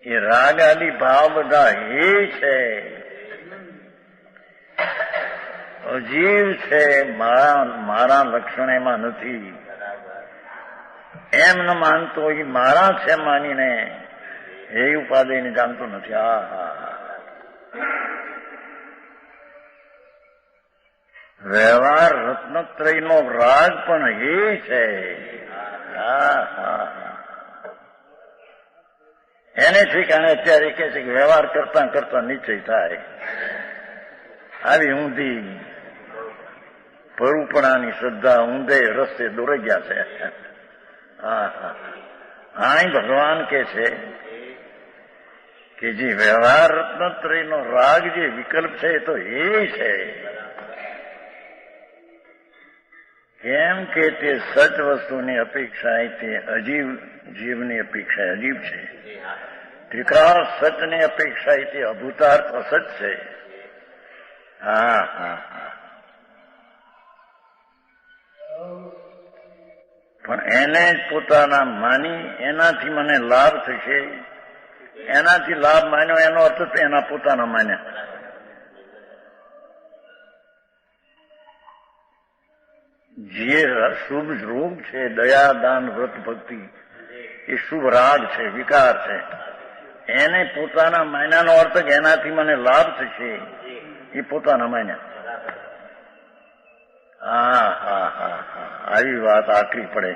એ રાગ આદિ ભાવ બધા એ છે, અજીવ છે, મારા લક્ષણ એમાં નથી એમ ન માનતો, એ મારા છે માનીને એ ઉપાધિને જાણતો નથી. વ્યવહાર રત્નત્રયનો રાગ પણ એ છે. એને ઠીકાણે અત્યારે કે છે કે વ્યવહાર કરતા કરતા નિશ્ચય થાય. આવી ઊંધી પરુપણાની શ્રદ્ધા ઊંધે રસ્તે દોરાઈ ગયા છે. અહીં ભગવાન કે છે કે જે વ્યવહાર રત્નત્રયનો રાગ જે વિકલ્પ છે એ તો એ છે. કેમ કે તે સચ વસ્તુની અપેક્ષા તે અજીવ જીવની અપેક્ષા અજીવ છે. ત્રિકાળ સચની અપેક્ષા તે અભૂતાર્થ અસત છે. પણ એને જ પોતાના માની એનાથી મને લાભ થશે, એનાથી લાભ માન્યો એનો અર્થ તો એના પોતાના માન્યા. જે શુભ રૂપ છે દયા દાન વ્રત ભક્તિ એ શુભ રાગ છે, વિકાર છે. એને પોતાના માન્યાનો અર્થ કે એનાથી મને લાભ થશે એ પોતાના માન્યા. આવી વાત આકરી પડે.